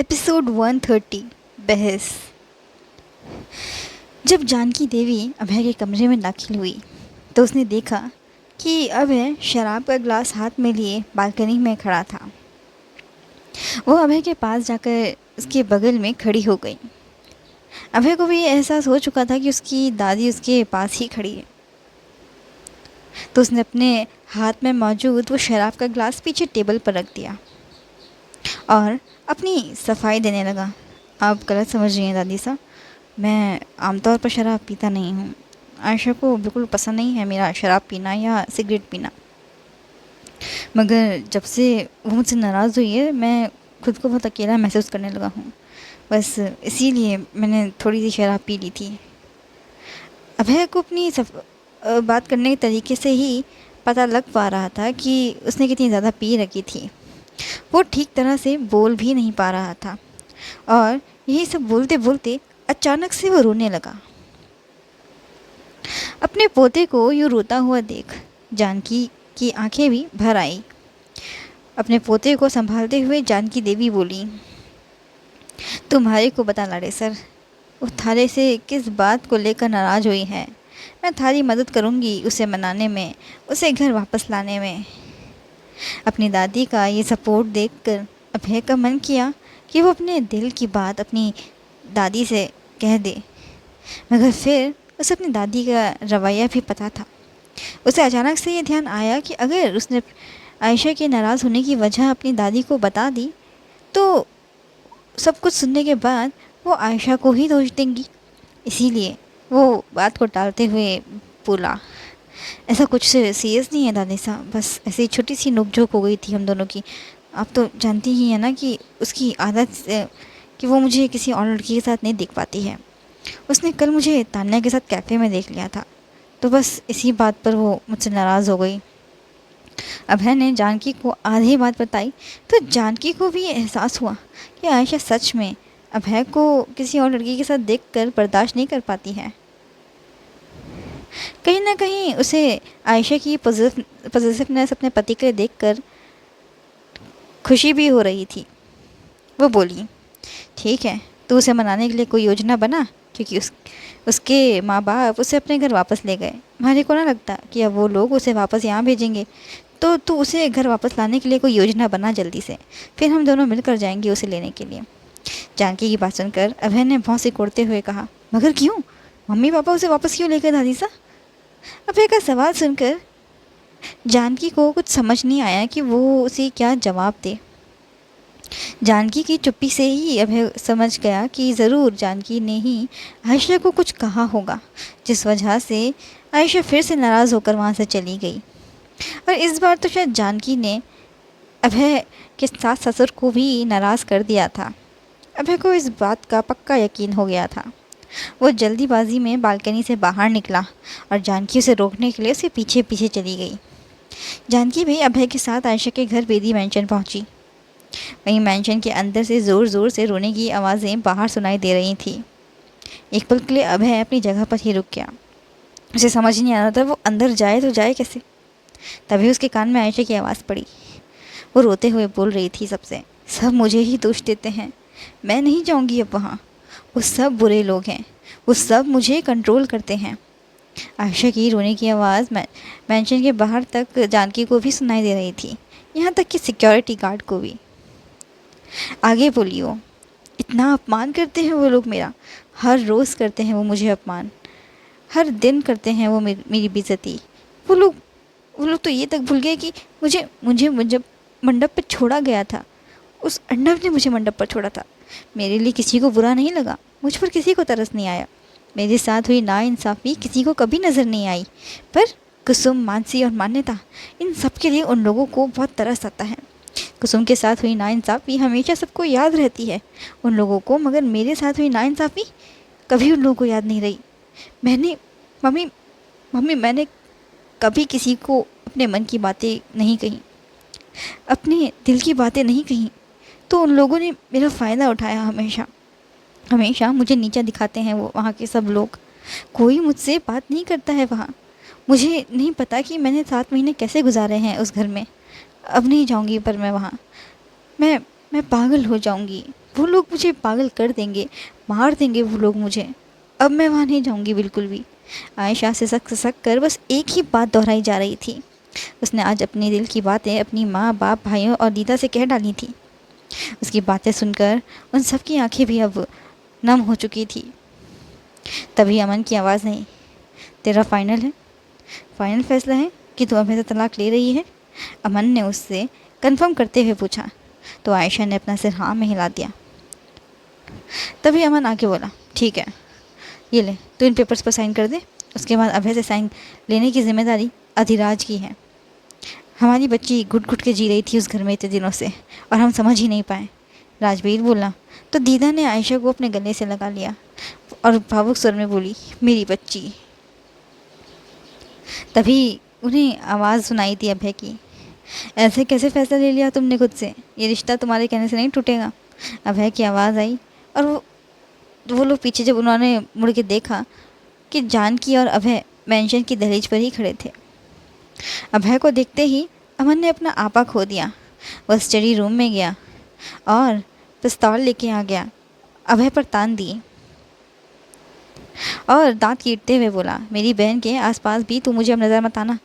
Episode 130 बहस। जब जानकी देवी अभय के कमरे में दाखिल हुई तो उसने देखा कि अभय शराब का ग्लास हाथ में लिए बालकनी में खड़ा था। वो अभय के पास जाकर उसके बगल में खड़ी हो गई। अभय को भी ये एहसास हो चुका था कि उसकी दादी उसके पास ही खड़ी है, तो उसने अपने हाथ में मौजूद वो शराब का ग्लास पीछे टेबल पर रख दिया और अपनी सफाई देने लगा। आप गलत समझ रही हैं दादी साहब, मैं आमतौर पर शराब पीता नहीं हूँ। आयशा को बिल्कुल पसंद नहीं है मेरा शराब पीना या सिगरेट पीना, मगर जब से वो मुझसे नाराज़ हुई है मैं खुद को बहुत अकेला महसूस करने लगा हूँ। बस इसीलिए मैंने थोड़ी सी शराब पी ली थी। अभय को अपनी बात करने के तरीके से ही पता लग पा रहा था कि उसने कितनी ज़्यादा पी रखी थी। वो ठीक तरह से बोल भी नहीं पा रहा था और यही सब बोलते बोलते अचानक से वो रोने लगा। अपने पोते को यूँ रोता हुआ देख जानकी की आंखें भी भर आई। अपने पोते को संभालते हुए जानकी देवी बोली, तुम्हारे को बता लाड़े सर, वो थारे से किस बात को लेकर नाराज़ हुई है। मैं थारी मदद करूँगी उसे मनाने में, उसे घर वापस लाने में। अपनी दादी का ये सपोर्ट देखकर अभय का मन किया कि वो अपने दिल की बात अपनी दादी से कह दे, मगर फिर उसे अपनी दादी का रवैया भी पता था। उसे अचानक से ये ध्यान आया कि अगर उसने आयशा के नाराज़ होने की वजह अपनी दादी को बता दी तो सब कुछ सुनने के बाद वो आयशा को ही दोष देंगी। इसीलिए वो बात को टालते हुए बोला, ऐसा कुछ सीरियस नहीं है दादी साहब, बस ऐसी छोटी सी नोकझोंक हो गई थी हम दोनों की। आप तो जानती ही हैं ना कि उसकी आदत कि वो मुझे किसी और लड़की के साथ नहीं देख पाती है। उसने कल मुझे तान्या के साथ कैफ़े में देख लिया था, तो बस इसी बात पर वो मुझसे नाराज़ हो गई। अभय ने जानकी को आधी बात बताई तो जानकी को भी एहसास हुआ कि आयशा सच में अभय को किसी और लड़की के साथ देखकर बर्दाश्त नहीं कर पाती है। कहीं ना कहीं उसे आयशा की पॉजिटिवनेस अपने पति के देखकर खुशी भी हो रही थी। वो बोली, ठीक है, तो उसे मनाने के लिए कोई योजना बना, क्योंकि उसके माँ बाप उसे अपने घर वापस ले गए। हमारे को ना लगता कि अब वो लोग उसे वापस यहाँ भेजेंगे, तो तू उसे घर वापस लाने के लिए कोई योजना बना जल्दी से, फिर हम दोनों मिलकर जाएंगे उसे लेने के लिए। जानकी की बात सुनकर अभय ने भौं सिकोड़ते हुए कहा, मगर क्यों? मम्मी पापा उसे वापस क्यों लेकर दादी सा? अभय का सवाल सुनकर जानकी को कुछ समझ नहीं आया कि वो उसे क्या जवाब दे। जानकी की चुप्पी से ही अभय समझ गया कि ज़रूर जानकी ने ही आयशा को कुछ कहा होगा, जिस वजह से आयशा फिर से नाराज़ होकर वहाँ से चली गई। और इस बार तो शायद जानकी ने अभय के सास ससुर को भी नाराज़ कर दिया था। अभय को इस बात का पक्का यकीन हो गया था। वो जल्दीबाजी में बालकनी से बाहर निकला और जानकी उसे रोकने के लिए उसके पीछे पीछे चली गई। जानकी भी अभय के साथ आयशा के घर बेदी मैंशन पहुंची। वहीं मैंशन के अंदर से ज़ोर ज़ोर से रोने की आवाज़ें बाहर सुनाई दे रही थी। एक पल के लिए अभय अपनी जगह पर ही रुक गया। उसे समझ नहीं आ रहा था वो अंदर जाए तो जाए कैसे। तभी उसके कान में आयशा की आवाज़ पड़ी। वो रोते हुए बोल रही थी सबसे, सब मुझे ही दोष देते हैं, मैं नहीं जाऊंगी अब वहाँ। वो सब बुरे लोग हैं, वो सब मुझे कंट्रोल करते हैं। आयशा की रोने की आवाज़ मैंशन के बाहर तक जानकी को भी सुनाई दे रही थी, यहाँ तक कि सिक्योरिटी गार्ड को भी। आगे बोलियो, इतना अपमान करते हैं वो लोग मेरा, हर रोज़ करते हैं वो मुझे अपमान, हर दिन करते हैं वो मेरी बेइज्जती। वो लोग तो ये तक भूल गए कि मुझे जब मंडप पर छोड़ा गया था, उस अर्नब ने मुझे मंडप पर छोड़ा था। मेरे लिए किसी को बुरा नहीं लगा, मुझ पर किसी को तरस नहीं आया। मेरे साथ हुई नाइंसाफ़ी किसी को कभी नज़र नहीं आई, पर कुसुम, मानसी और मान्यता, इन सब के लिए उन लोगों को बहुत तरस आता है। कुसुम के साथ हुई नाइंसाफ़ी हमेशा सबको याद रहती है उन लोगों को, मगर मेरे साथ हुई नाइंसाफ़ी कभी उन लोगों को याद नहीं रही। मैंने कभी किसी को अपने मन की बातें नहीं कही, अपने दिल की बातें नहीं कही, तो उन लोगों ने मेरा फ़ायदा उठाया। हमेशा मुझे नीचा दिखाते हैं वो वहाँ के सब लोग। कोई मुझसे बात नहीं करता है वहाँ। मुझे नहीं पता कि मैंने 7 महीने कैसे गुजारे हैं उस घर में। अब नहीं जाऊँगी पर मैं वहाँ, मैं पागल हो जाऊँगी। वो लोग मुझे पागल कर देंगे, मार देंगे वो लोग मुझे। अब मैं वहाँ नहीं जाऊँगी बिल्कुल भी। आयशा सिसक कर बस एक ही बात दोहराई जा रही थी। उसने आज अपने दिल की बातें अपनी माँ, बाप, भाइयों और दीदा से कह डाली थी। उसकी बातें सुनकर उन सब की आंखें भी अब नम हो चुकी थी। तभी अमन की आवाज़ आई, तेरा फाइनल है? फाइनल फैसला है कि तू अभय से तलाक ले रही है? अमन ने उससे कंफर्म करते हुए पूछा। तो आयशा ने अपना सिर हाँ में हिला दिया। तभी अमन आके बोला, ठीक है, ये ले, तू इन पेपर्स पर साइन कर दे। उसके बाद अभय से साइन लेने की जिम्मेदारी अधिराज की है। हमारी बच्ची घुट घुट के जी रही थी उस घर में इतने दिनों से, और हम समझ ही नहीं पाए। राजवीर बोला तो दीदा ने आयशा को अपने गले से लगा लिया और भावुक स्वर में बोली, मेरी बच्ची। तभी उन्हें आवाज़ सुनाई थी अभय की, ऐसे कैसे फैसला ले लिया तुमने खुद से? ये रिश्ता तुम्हारे कहने से नहीं टूटेगा। अभय की आवाज़ आई और वो लोग पीछे जब उन्होंने मुड़ के देखा कि जानकी और अभय मेंशन की दहलीज पर ही खड़े थे। अभय को देखते ही अमन ने अपना आपा खो दिया। वह स्टडी रूम में गया और पिस्तौल लेके आ गया, अभय पर तान दिए और दांत कीटते हुए बोला, मेरी बहन के आसपास भी तू मुझे अब नज़र मत आना,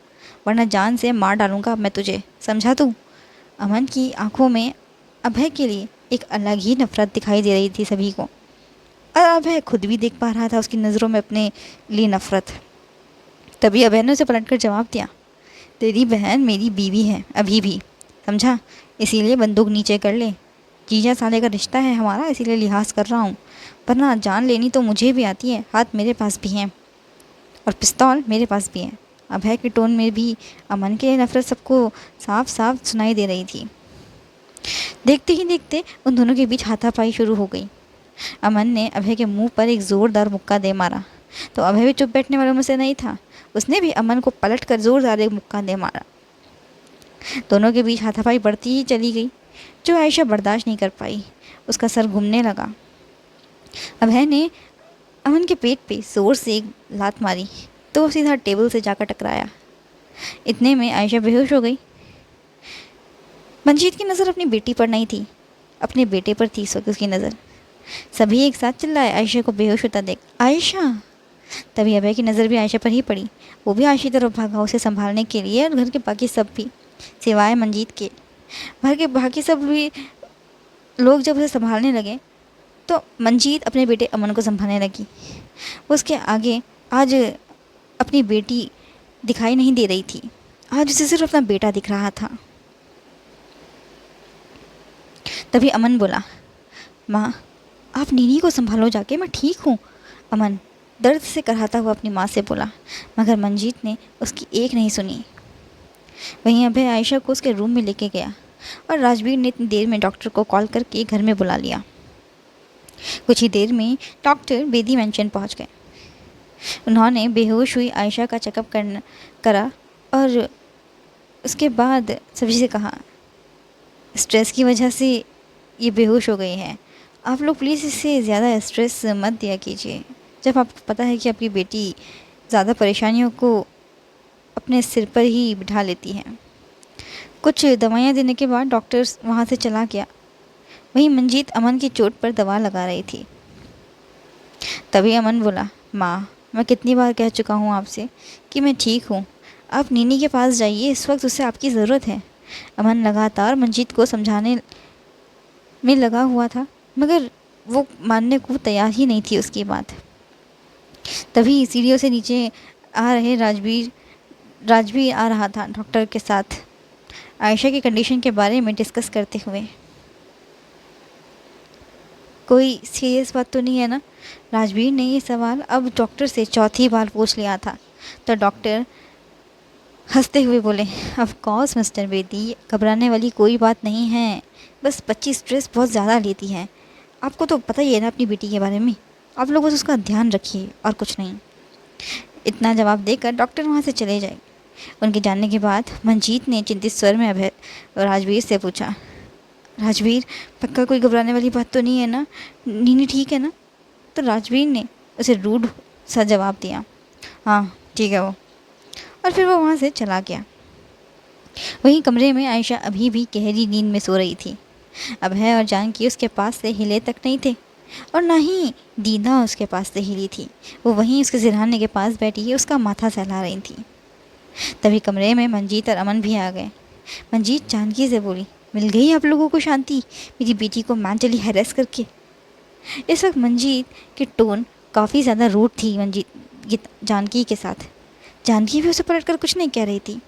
वरना जान से मार डालूंगा मैं तुझे, समझा तू? अमन की आंखों में अभय के लिए एक अलग ही नफरत दिखाई दे रही थी सभी को, और अभय खुद भी देख पा रहा था उसकी नज़रों में अपने लिए नफरत। तभी अभय ने उसे पलटकर जवाब दिया, तेरी बहन मेरी बीवी है अभी भी, समझा? इसीलिए बंदूक नीचे कर ले। जीजा साले का रिश्ता है हमारा, इसीलिए लिहाज कर रहा हूँ, वरना जान लेनी तो मुझे भी आती है। हाथ मेरे पास भी हैं और पिस्तौल मेरे पास भी है। अभय के टोन में भी अमन के नफरत सबको साफ साफ सुनाई दे रही थी। देखते ही देखते उन दोनों के बीच हाथापाई शुरू हो गई। अमन ने अभय के मुंह पर एक ज़ोरदार मुक्का दे मारा, तो अभय भी चुप बैठने वालों में से नहीं था। उसने भी अमन को पलट कर ज़ोरदार एक मुक्का दे मारा। दोनों के बीच हाथापाई बढ़ती ही चली गई, जो आयशा बर्दाश्त नहीं कर पाई। उसका सर घूमने लगा। अभय ने अमन के पेट पे जोर से एक लात मारी, तो वो सीधा टेबल से जाकर टकराया। इतने में आयशा बेहोश हो गई। मंजीत की नज़र अपनी बेटी पर नहीं थी, अपने बेटे पर थी इस वक्त उसकी नज़र। सभी एक साथ चिल्लाए आयशा को बेहोश होता देख, आयशा। तभी अभय की नज़र भी आयशा पर ही पड़ी। वो भी आयशा की तरफ भागा उसे संभालने के लिए, और घर के बाकी सब भी सिवाय मंजीत के। घर के बाकी सब भी लोग जब उसे संभालने लगे तो मंजीत अपने बेटे अमन को संभालने लगी। वो उसके आगे आज अपनी बेटी दिखाई नहीं दे रही थी, आज उसे सिर्फ अपना बेटा दिख रहा था। तभी अमन बोला, माँ आप नीनी को संभालो जाके, मैं ठीक हूँ। अमन दर्द से कराहता हुआ अपनी माँ से बोला, मगर मंजीत ने उसकी एक नहीं सुनी। वहीं अभय आयशा को उसके रूम में लेके गया और राजवीर ने इतनी देर में डॉक्टर को कॉल करके घर में बुला लिया। कुछ ही देर में डॉक्टर बेदी मेंशन पहुंच गए। उन्होंने बेहोश हुई आयशा का चेकअप करा और उसके बाद सभी से कहा, स्ट्रेस की वजह से ये बेहोश हो गई है, आप लोग प्लीज़ इससे ज़्यादा स्ट्रेस मत दिया कीजिए। जब आपको पता है कि आपकी बेटी ज़्यादा परेशानियों को अपने सिर पर ही बिठा लेती है। कुछ दवाइयाँ देने के बाद डॉक्टर वहाँ से चला गया। वहीं मंजीत अमन की चोट पर दवा लगा रही थी। तभी अमन बोला, माँ मैं कितनी बार कह चुका हूँ आपसे कि मैं ठीक हूँ, आप नीनी के पास जाइए, इस वक्त उसे आपकी ज़रूरत है। अमन लगातार मंजीत को समझाने में लगा हुआ था, मगर वो मानने को तैयार ही नहीं थी उसकी बात। तभी सीढ़ियों से नीचे आ रहे राजवीर आ रहा था डॉक्टर के साथ, आयशा की कंडीशन के बारे में डिस्कस करते हुए। कोई सीरियस बात तो नहीं है ना? राजवीर ने ये सवाल अब डॉक्टर से चौथी बार पूछ लिया था। तो डॉक्टर हंसते हुए बोले, ऑफ कोर्स मिस्टर बेदी, घबराने वाली कोई बात नहीं है, बस बच्ची स्ट्रेस बहुत ज़्यादा लेती है। आपको तो पता ही है ना अपनी बेटी के बारे में, आप लोग बस उसका ध्यान रखिए और कुछ नहीं। इतना जवाब देकर डॉक्टर वहाँ से चले जाए। उनके जाने के बाद मंजीत ने चिंतित स्वर में अभय राजवीर से पूछा, राजवीर पक्का कोई घबराने वाली बात तो नहीं है ना? नीनी ठीक है ना? तो राजवीर ने उसे रूड सा जवाब दिया, हाँ ठीक है वो, और फिर वो वहाँ से चला गया। वहीं कमरे में आयशा अभी भी गहरी नींद में सो रही थी। अभय और जानकी उसके पास से हिले तक नहीं थे और ना ही दीदा उसके पास से हिली थी। वो वहीं उसके सिरहाने के पास बैठी उसका माथा सहला रही थी। तभी कमरे में मंजीत और अमन भी आ गए। मंजीत जानकी से बोली, मिल गई आप लोगों को शांति, मेरी बेटी को मेंटली हैरेस करके। इस वक्त मंजीत की टोन काफ़ी ज़्यादा रूड थी जानकी के साथ। जानकी भी उसे पलट कर कुछ नहीं कह रही थी,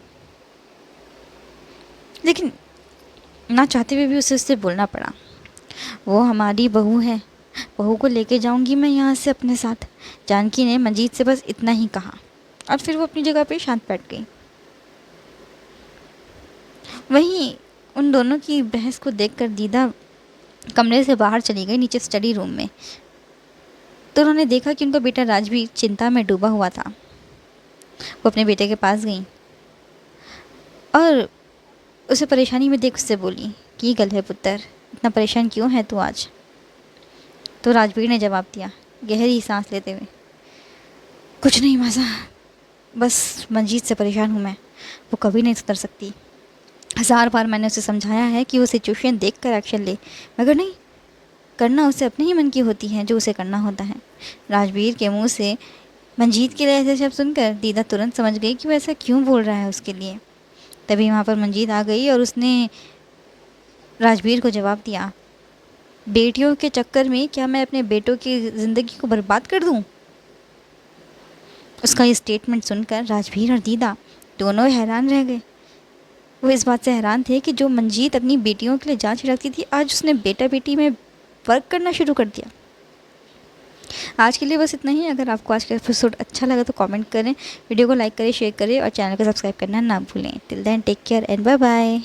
लेकिन ना चाहते हुए भी उसे उससे बोलना पड़ा। वो हमारी बहू है, बहू को लेके जाऊंगी मैं यहाँ से अपने साथ। जानकी ने मंजीत से बस इतना ही कहा और फिर वो अपनी जगह पे शांत बैठ गई। वहीं उन दोनों की बहस को देखकर दीदा कमरे से बाहर चली गई नीचे स्टडी रूम में। तो उन्होंने देखा कि उनका बेटा राजवीर चिंता में डूबा हुआ था। वो अपने बेटे के पास गई और उसे परेशानी में देख उससे बोली, की गल है पुत्र, इतना परेशान क्यों है तू आज? तो राजवीर ने जवाब दिया गहरी सांस लेते हुए, कुछ नहीं मासा, बस मंजीत से परेशान हूँ मैं, वो कभी नहीं सुधर सकती। 1000 बार मैंने उसे समझाया है कि वो सिचुएशन देखकर एक्शन ले, मगर नहीं, करना उसे अपने ही मन की होती है जो उसे करना होता है। राजवीर के मुंह से मंजीत के लिए ऐसे शब्द सुनकर दीदा तुरंत समझ गई कि वो ऐसा क्यों बोल रहा है उसके लिए। तभी वहाँ पर मंजीत आ गई और उसने राजवीर को जवाब दिया, बेटियों के चक्कर में क्या मैं अपने बेटों की ज़िंदगी को बर्बाद कर दूँ? उसका ये स्टेटमेंट सुनकर राजवीर और दीदा दोनों हैरान रह गए। वो इस बात से हैरान थे कि जो मंजीत अपनी बेटियों के लिए जान छिड़कती थी, आज उसने बेटा बेटी में फ़र्क करना शुरू कर दिया। आज के लिए बस इतना ही। अगर आपको आज का एपिसोड अच्छा लगा तो कमेंट करें, वीडियो को लाइक करें, शेयर करें और चैनल को सब्सक्राइब करना ना भूलें। Till then take care and bye bye.